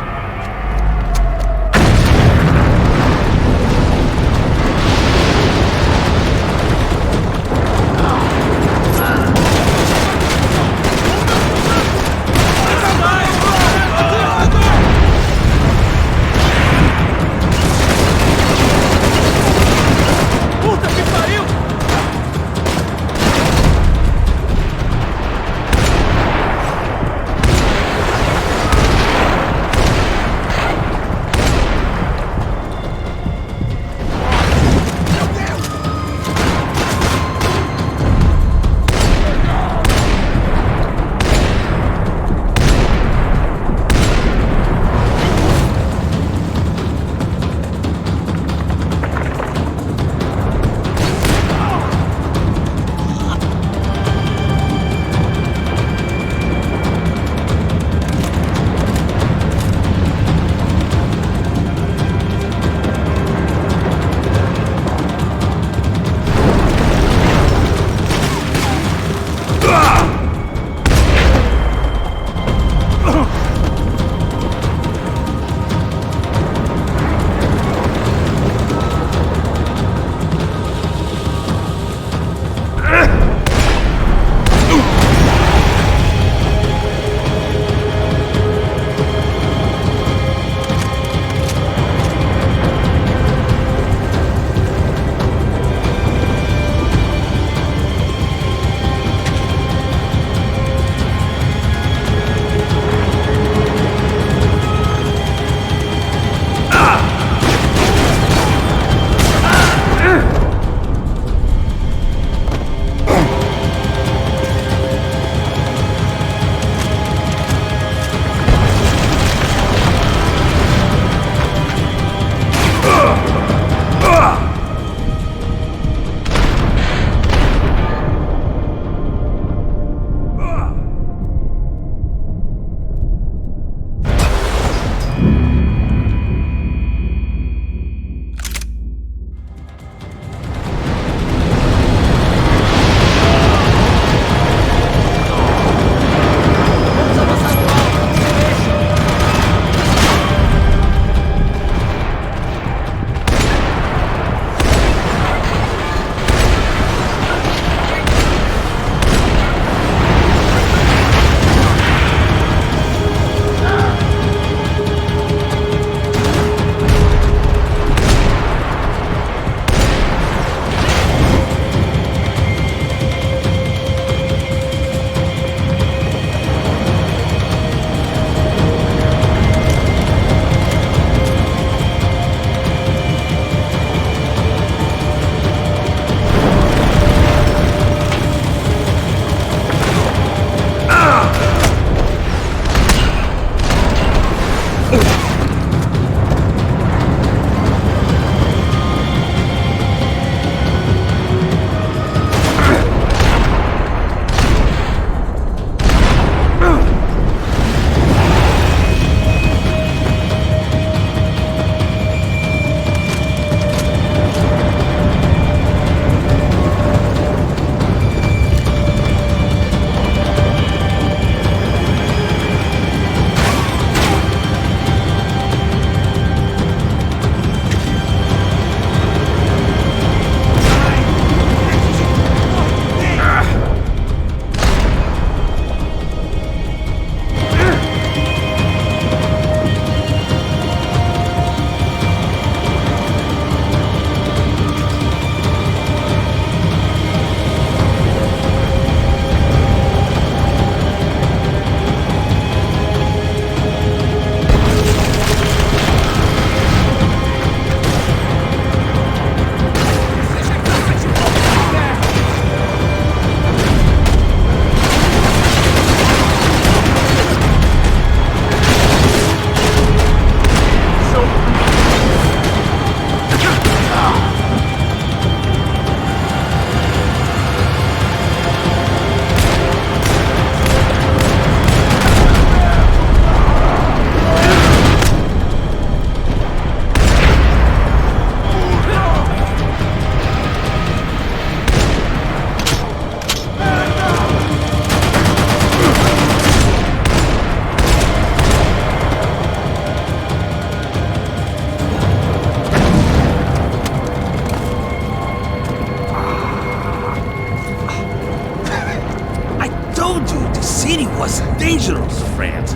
was dangerous, friend.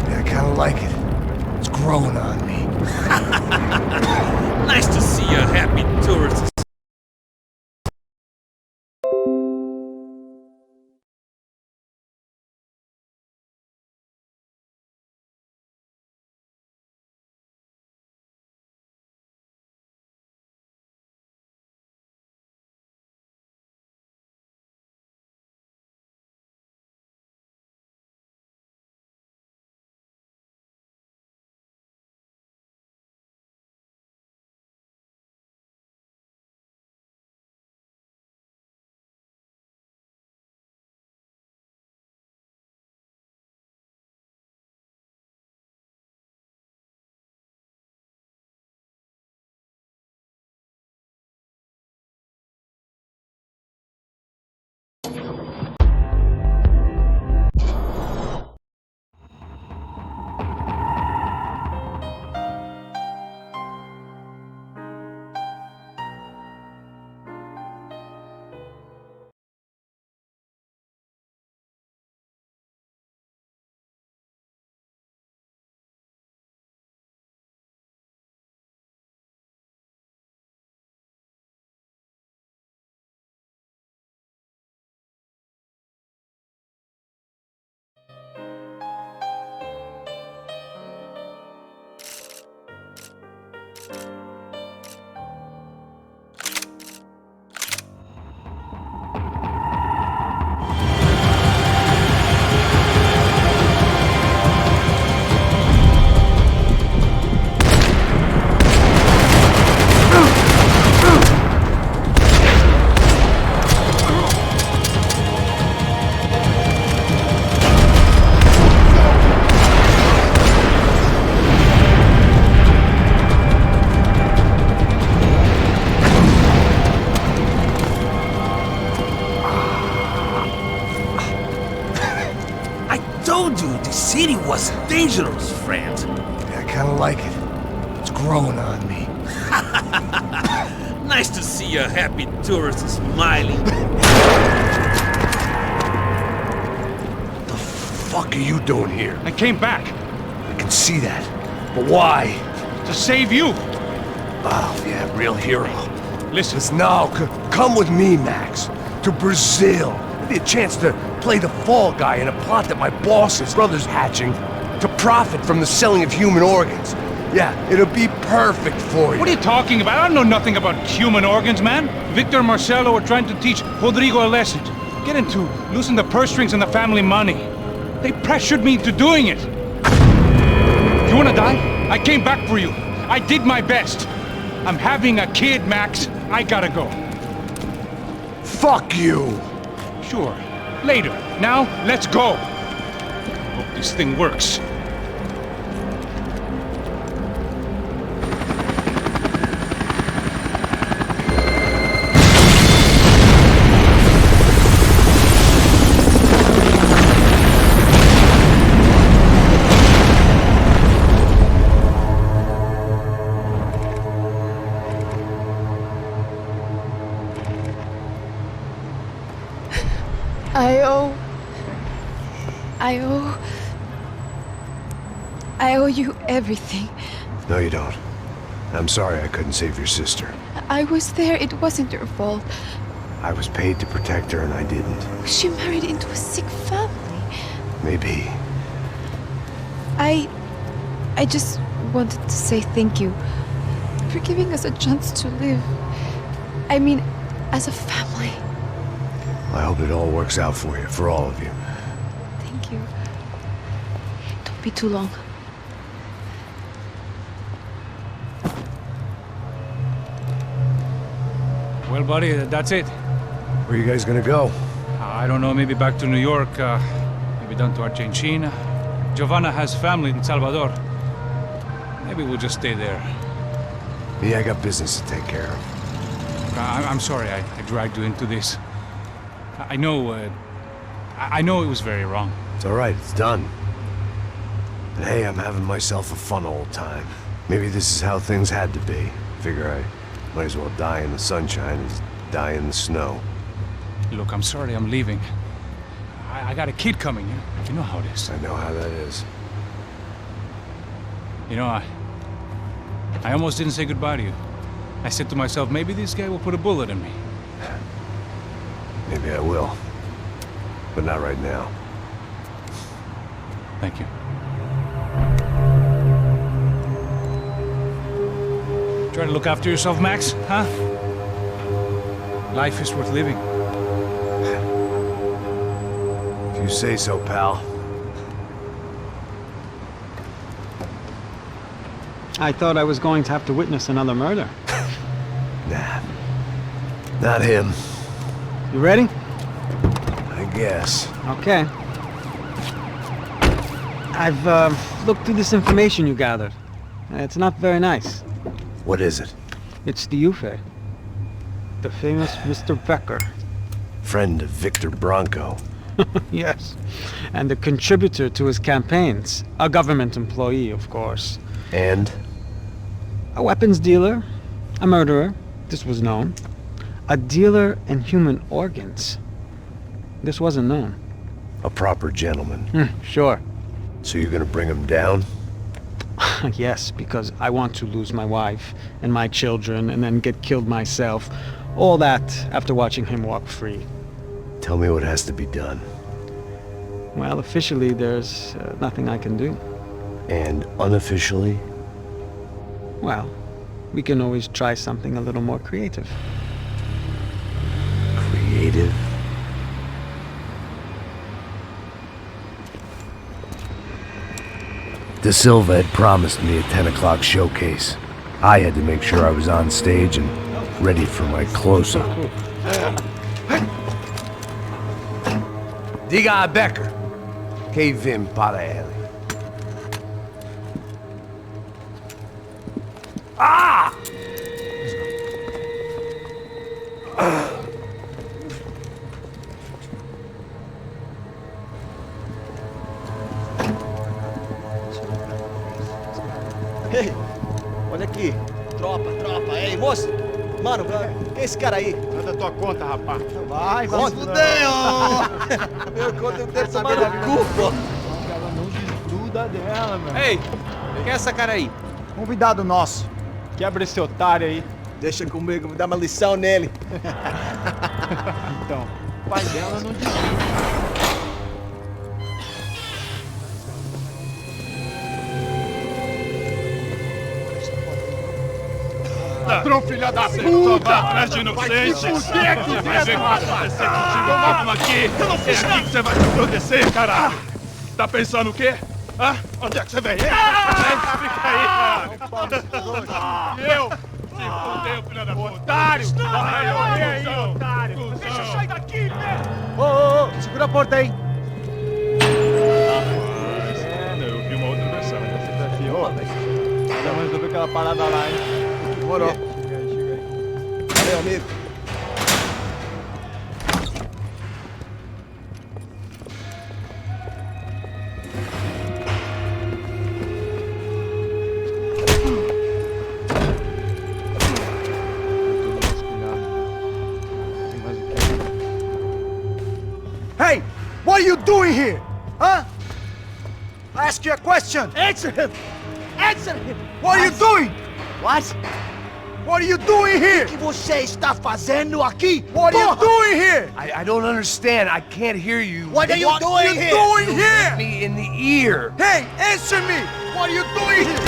Yeah, I kinda like it. It's growing on me. Nice to see a happy tourist. The city was dangerous, friend. Yeah, I kinda like it. It's growing on me. Nice to see a happy tourist smiling. What the fuck are you doing here? I came back I can see that. But why? to save you. Oh, yeah, real hero. Listen, Listen, now, come with me, Max. To Brazil. Maybe a chance to play the fall guy in a plot that my boss's brother's hatching to profit from the selling of human organs. Yeah, it'll be perfect for you. what are you talking about? I know nothing about human organs, man. Victor and Marcelo are trying to teach Rodrigo a lesson. Get into losing the purse strings and the family money. They pressured me into doing it. You wanna die? I came back for you. I did my best. I'm having a kid, Max. I gotta go. Fuck you! Sure. Later. Now, let's go. Hope this thing works. I owe you everything. No, you don't. I'm sorry I couldn't save your sister. I was there. It wasn't your fault. I was paid to protect her and I didn't. She married into a sick family. Maybe. I just wanted to say thank you for giving us a chance to live. I mean, as a family. I hope it all works out for you, for all of you. Thank you. Don't be too long. Well, buddy, that's it. Where are you guys gonna go? I don't know, maybe back to New York, maybe down to Argentina. Giovanna has family in Salvador. Maybe we'll just stay there. Yeah, I got business to take care of. I'm sorry I dragged you into this. I know it was very wrong. It's all right, it's done. And hey, I'm having myself a fun old time. Maybe this is how things had to be. Figure I might as well die in the sunshine as die in the snow. Look, I'm sorry I'm leaving. I got a kid coming, you know how it is. I know how that is. You know, I almost didn't say goodbye to you. I said to myself, maybe this guy will put a bullet in me. Maybe I will. But not right now. Thank you. Try to look after yourself, Max, huh? Life is worth living. If you say so, pal. I thought I was going to have to witness another murder. Nah. Not him. You ready? I guess. Okay. I've looked through this information you gathered. It's not very nice. What is it? It's the Ufe. The famous Mr. Becker. Friend of Victor Bronco. Yes. And a contributor to his campaigns. A government employee, of course. And? A weapons dealer. A murderer. This was known. A dealer in human organs. This wasn't known. A proper gentleman. Sure. So you're gonna bring him down? Yes, because I want to lose my wife and my children and then get killed myself. All that after watching him walk free. Tell me what has to be done. Well, officially there's nothing I can do. And unofficially? Well, we can always try something a little more creative. Creative? De Silva had promised me a 10 o'clock showcase. I had to make sure I was on stage and ready for my close-up. Diga a Becker. Que vim para ele. Ah! Ei, olha aqui. Tropa. Ei, moço. Mano, quem é esse cara aí? Nada da tua conta, rapaz. Vai se fuder, ó. Meu conta deve tomar no cu, pô. Ela não desgruda dela, meu. Ei, quem é essa cara aí? Convidado nosso. Quebra esse otário aí. Deixa comigo, vou dar uma lição nele. Então, o pai dela não desgruda. Ladrão, filha da puta! Atrás de inocentes! Vai ver o que vai acontecer contigo! Vamos aqui! Eu não fiz nada! É aqui que você vai acontecer, caralho! Tá pensando o quê? Hã? Onde é que você vem? Fica aí! Otário! Otário! Deixa eu sair daqui, velho! Ô, segura a porta aí. Eu vi uma outra versão. Vamos resolver aquela parada lá, hein? Demorou. Chega aí. Valeu, amigo. Hey, what are you doing here? Huh? I ask you a question. Answer him! Answer him! What are you doing? What? What are you doing here? O que você está fazendo aqui? What are you doing here? I don't understand. I can't hear you. What are you doing here? Doing here? Me in the ear. Hey, answer me. What are you doing here?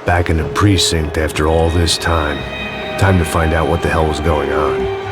Back in the precinct after all this time. Time to find out what the hell was going on.